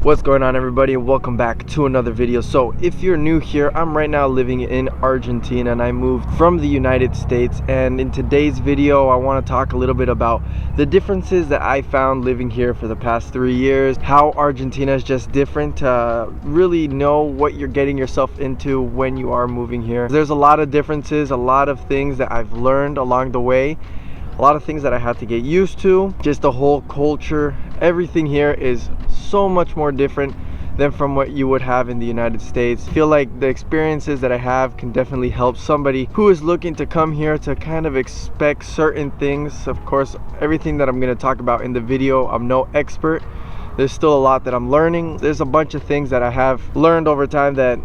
What's going on, everybody, and welcome back to another video. So if you're new here, I'm right now living in Argentina and I moved from the United States, and in today's video I want to talk a little bit about the differences that I found living here for the past 3 years, how Argentina is just different, to really know what you're getting yourself into when you are moving here. There's a lot of differences, a lot of things that I've learned along the way, a lot of things that I had to get used to. Just the whole culture, everything here is so much more different than from what you would have in the United States. I feel like the experiences that I have can definitely help somebody who is looking to come here to kind of expect certain things. Of course, everything that I'm going to talk about in the video, I'm no expert. There's still a lot that I'm learning. There's a bunch of things that I have learned over time that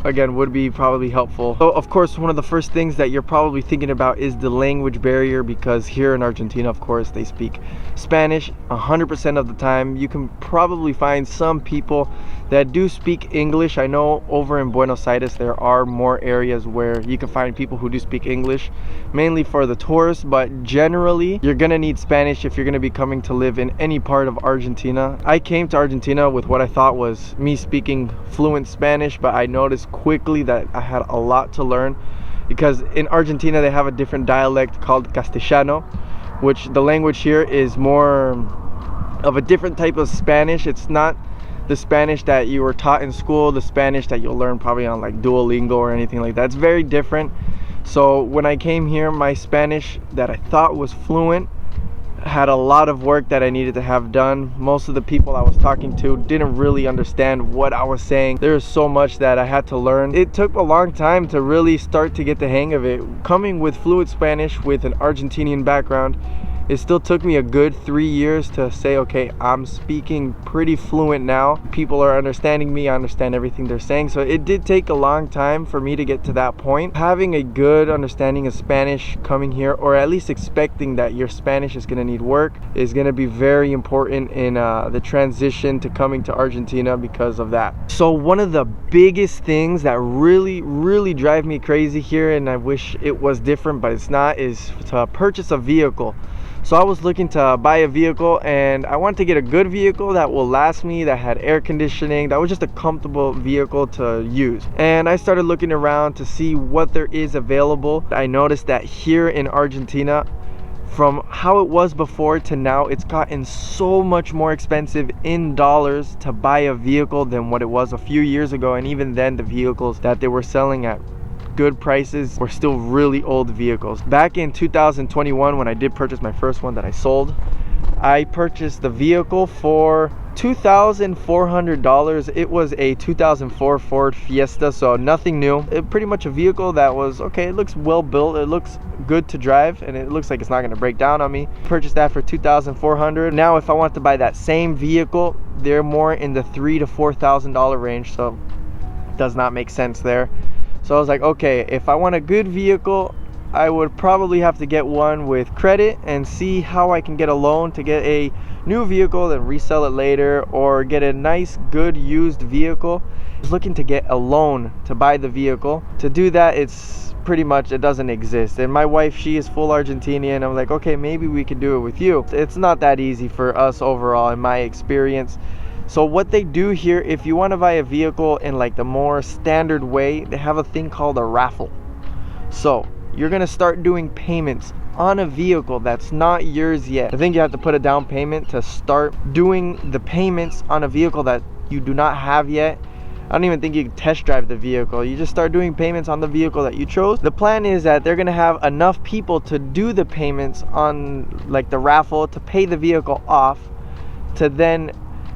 again would be probably helpful. So of course, one of the first things that you're probably thinking about is the language barrier, because here in Argentina, of course, they speak Spanish 100% of the time. You can probably find some people that do speak English. I know over in Buenos Aires there are more areas where you can find people who do speak English, mainly for the tourists, but generally you're gonna need Spanish if you're gonna be coming to live in any part of Argentina. I came to Argentina with what I thought was me speaking fluent Spanish, but I noticed quickly that I had a lot to learn, because in Argentina they have a different dialect called Castellano, which the language here is more of a different type of Spanish. It's not the Spanish that you were taught in school, the Spanish that you'll learn probably on like Duolingo or anything like that. It's very different. So when I came here, my Spanish that I thought was fluent had a lot of work that I needed to have done. Most of the people I was talking to didn't really understand what I was saying. There's so much that I had to learn. It took a long time to really start to get the hang of it. Coming with fluent Spanish with an Argentinian background, it still took me a good 3 years to say, okay, I'm speaking pretty fluent now. People are understanding me, I understand everything they're saying. So it did take a long time for me to get to that point. Having a good understanding of Spanish coming here, or at least expecting that your Spanish is gonna need work, is gonna be very important in the transition to coming to Argentina because of that. So one of the biggest things that really drive me crazy here, and I wish it was different but it's not, is to purchase a vehicle. So I was looking to buy a vehicle, and I wanted to get a good vehicle that will last me, that had air conditioning, that was just a comfortable vehicle to use. And I started looking around to see what there is available. I noticed that here in Argentina, from how it was before to now, it's gotten so much more expensive in dollars to buy a vehicle than what it was a few years ago. And even then, the vehicles that they were selling at good prices were still really old vehicles. Back in 2021, when I did purchase my first one that I sold, I purchased the vehicle for $2,400. It was a 2004 Ford Fiesta, so nothing new. Pretty much a vehicle that was okay. It looks well built, it looks good to drive, and it looks like it's not going to break down on me. Purchased that for $2,400. Now if I want to buy that same vehicle, they're more in the $3,000 to $4,000 range, so it does not make sense there. So I was like, okay, if I want a good vehicle, I would probably have to get one with credit and see how I can get a loan to get a new vehicle and resell it later, or get a nice, good used vehicle. I was looking to get a loan to buy the vehicle. To do that, it's pretty much, it doesn't exist. And my wife, she is full Argentinian. I'm like, okay, maybe we could do it with you. It's not that easy for us overall, in my experience. So what they do here, if you want to buy a vehicle in like the more standard way, they have a thing called a raffle. So you're going to start doing payments on a vehicle that's not yours yet. I think you have to put a down payment to start doing the payments on a vehicle that you do not have yet. I don't even think you can test drive the vehicle. You just start doing payments on the vehicle that you chose. The plan is that they're gonna have enough people to do the payments on like the raffle to pay the vehicle off, to then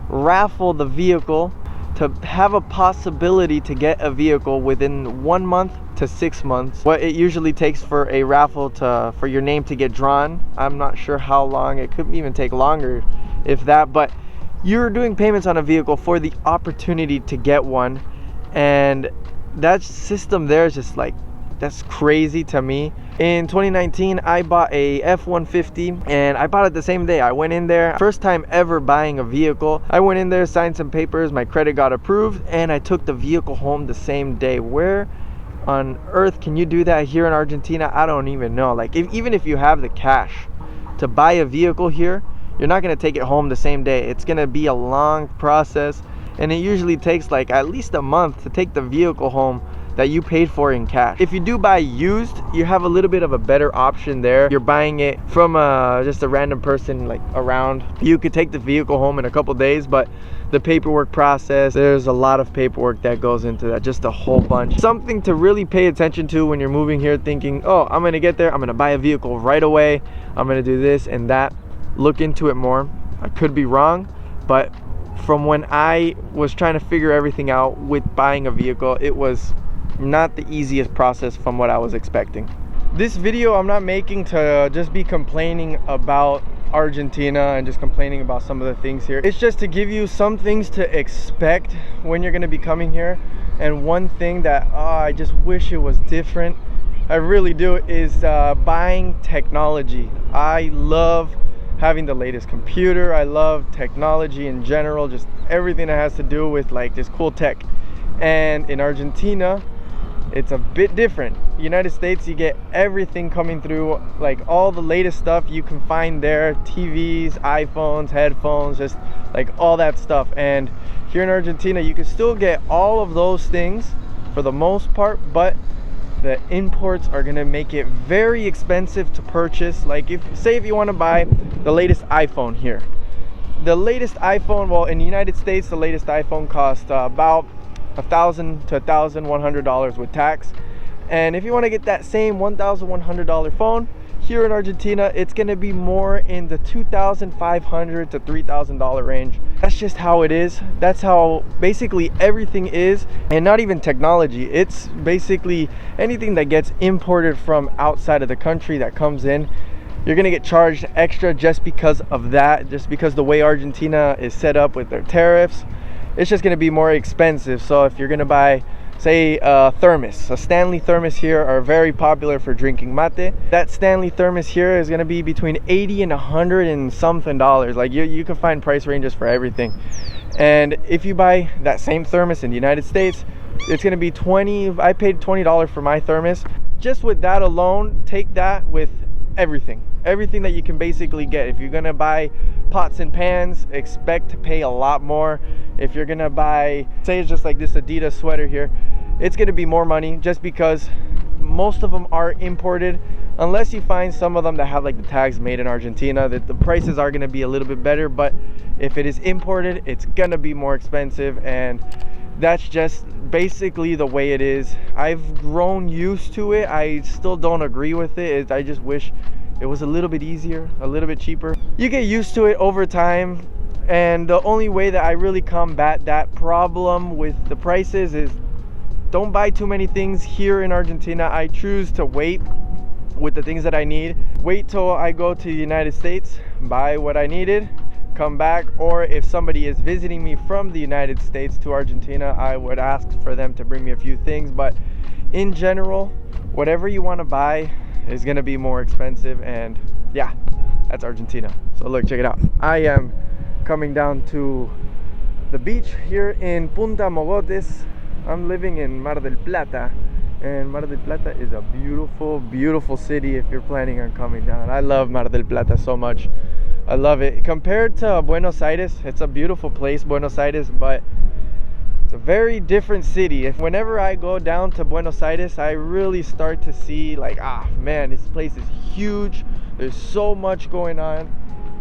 raffle the vehicle, to have a possibility to get a vehicle within 1 month to 6 months. What it usually takes for a raffle for your name to get drawn, I'm not sure how long. It could even take longer, if that. But you're doing payments on a vehicle for the opportunity to get one, and that system there is just like, that's crazy to me. In 2019, I bought a F-150, and I bought it the same day. I went in there, first time ever buying a vehicle. I went in there, signed some papers, my credit got approved, and I took the vehicle home the same day. Where on earth can you do that here in Argentina? I don't even know. Like, even if you have the cash to buy a vehicle here, you're not going to take it home the same day. It's going to be a long process. and it usually takes like at least a month to take the vehicle home that you paid for in cash. If you do buy used, you have a little bit of a better option there. You're buying it from just a random person like around. You could take the vehicle home in a couple days, but the paperwork process, there's a lot of paperwork that goes into that, just a whole bunch. Something to really pay attention to when you're moving here thinking, oh, I'm gonna get there, I'm gonna buy a vehicle right away, I'm gonna do this and that. Look into it more. I could be wrong, but from when I was trying to figure everything out with buying a vehicle, it was not the easiest process from what I was expecting. This video I'm not making to just be complaining about Argentina and just complaining about some of the things here. It's just to give you some things to expect when you're going to be coming here. And one thing that I just wish it was different, I really do, is buying technology. I love having the latest computer. I love technology in general, just everything that has to do with like this cool tech. And in Argentina, it's a bit different. United States, you get everything coming through, like all the latest stuff you can find there, TVs, iPhones, headphones, just like all that stuff. And here in Argentina, you can still get all of those things for the most part, but the imports are gonna make it very expensive to purchase. Like if you want to buy the latest iPhone here, the latest iPhone, well, in the United States, the latest iPhone costs about $1,000 to $1,100 with tax. And if you want to get that same $1,100 phone here in Argentina, it's going to be more in the $2,500 to $3,000 range. That's just how it is. That's how basically everything is. And not even technology, it's basically anything that gets imported from outside of the country that comes in, you're gonna get charged extra just because of that, just because the way Argentina is set up with their tariffs. It's just going to be more expensive. So if you're going to buy, say, a thermos, a Stanley thermos here are very popular for drinking mate. That Stanley thermos here is going to be between 80 and 100 and something dollars. Like you can find price ranges for everything. And if you buy that same thermos in the United States, it's going to be 20. I paid $20 for my thermos. Just with that alone, take that with everything that you can basically get. If you're gonna buy pots and pans, expect to pay a lot more. If you're gonna buy, say it's just like this Adidas sweater here, it's gonna be more money just because most of them are imported, unless you find some of them that have like the tags made in Argentina, that the prices are gonna be a little bit better. But if it is imported, it's gonna be more expensive, and that's just basically the way it is. I've grown used to it. I still don't agree with it. I just wish it was a little bit easier, a little bit cheaper. You get used to it over time, and the only way that I really combat that problem with the prices is don't buy too many things here in Argentina. I choose to wait with the things that I need. Wait till I go to the United States, buy what I needed, come back. Or if somebody is visiting me from the United States to Argentina, I would ask for them to bring me a few things. But in general, whatever you want to buy is going to be more expensive. And yeah, that's Argentina. So look, check it out. I am coming down to the beach here in Punta Mogotes. I'm living in Mar del Plata, and Mar del Plata is a beautiful, beautiful city if you're planning on coming down. I love Mar del Plata so much. I love it. Compared to Buenos Aires, it's a beautiful place, Buenos Aires, but it's a very different city. Whenever I go down to Buenos Aires, I really start to see like, man, this place is huge. There's so much going on.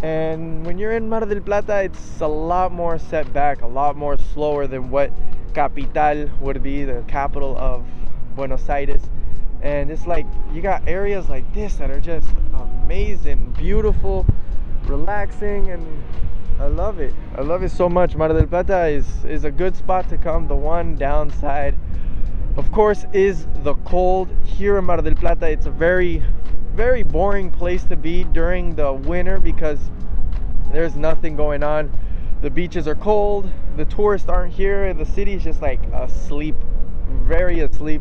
And when you're in Mar del Plata, it's a lot more set back, a lot more slower than what Capital would be, the capital of Buenos Aires. And it's like you got areas like this that are just amazing, beautiful, relaxing, and I love it. I love it so much. Mar del Plata is a good spot to come. The one downside, of course, is the cold. Here in Mar del Plata, it's a very, very boring place to be during the winter because there's nothing going on. The beaches are cold, the tourists aren't here, the city is just like asleep, very asleep.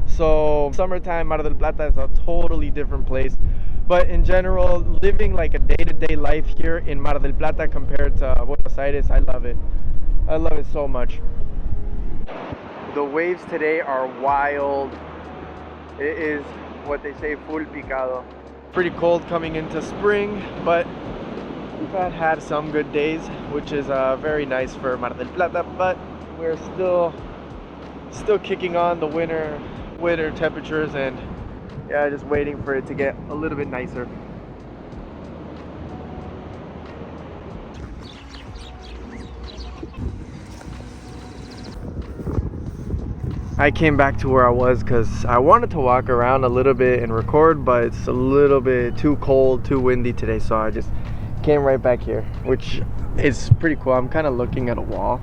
So summertime, Mar del Plata is a totally different place. But in general, living like a day-to-day life here in Mar del Plata compared to Buenos Aires, I love it. I love it so much. The waves today are wild. It is what they say, full picado. Pretty cold coming into spring, but We've had some good days, which is very nice for Mar del Plata, but we're still kicking on the winter temperatures, and yeah, just waiting for it to get a little bit nicer. I came back to where I was because I wanted to walk around a little bit and record, but it's a little bit too cold, too windy today, so I just came right back here, which is pretty cool. I'm kind of looking at a wall.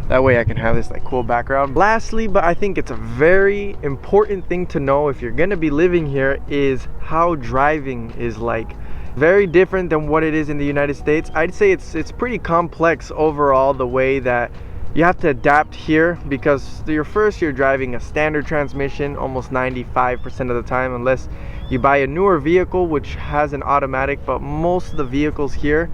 That way I can have this like cool background. Lastly, but I think it's a very important thing to know if you're gonna be living here, is how driving is like. Very different than what it is in the United States. I'd say it's pretty complex overall, the way that you have to adapt here, because you're driving a standard transmission almost 95% of the time, unless you buy a newer vehicle which has an automatic, but most of the vehicles here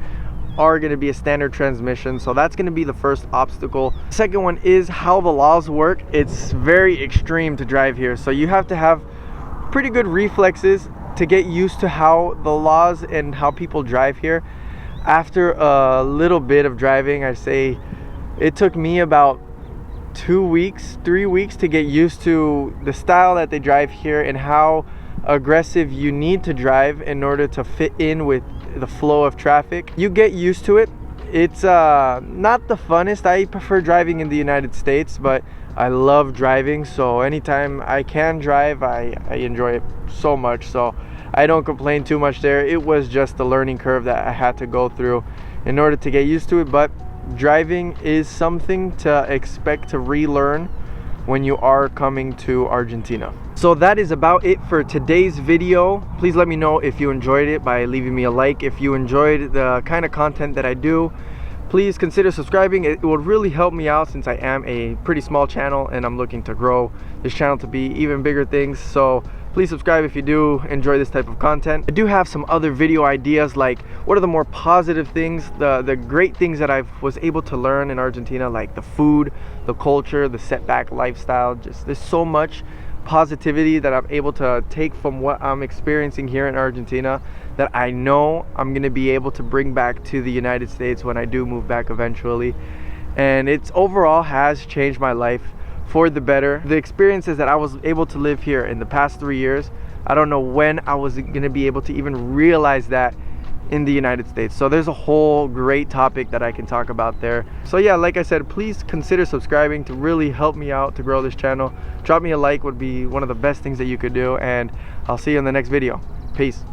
are going to be a standard transmission, so that's going to be the first obstacle. Second one is how the laws work. It's very extreme to drive here, so you have to have pretty good reflexes to get used to how the laws and how people drive here. After a little bit of driving, I say it took me about 3 weeks to get used to the style that they drive here and how aggressive you need to drive in order to fit in with the flow of traffic. You get used to it. It's not the funnest. I prefer driving in the United States, but I love driving, so anytime I can drive, I enjoy it so much, so I don't complain too much there. It was just a learning curve that I had to go through in order to get used to it, but driving is something to expect to relearn when you are coming to Argentina. So that is about it for today's video. Please let me know if you enjoyed it by leaving me a like. If you enjoyed the kind of content that I do, please consider subscribing. It would really help me out, since I am a pretty small channel and I'm looking to grow this channel to be even bigger things. So please subscribe if you do enjoy this type of content. I do have some other video ideas, like what are the more positive things, the great things that I was able to learn in Argentina, like the food, the culture, the setback lifestyle. Just there's so much positivity that I'm able to take from what I'm experiencing here in Argentina that I know I'm gonna be able to bring back to the United States when I do move back eventually. And it's overall has changed my life for the better. The experiences that I was able to live here in the past 3 years, I don't know when I was gonna be able to even realize that in the United States. So there's a whole great topic that I can talk about there. So yeah, like I said, please consider subscribing to really help me out to grow this channel. Drop me a like would be one of the best things that you could do, and I'll see you in the next video. Peace.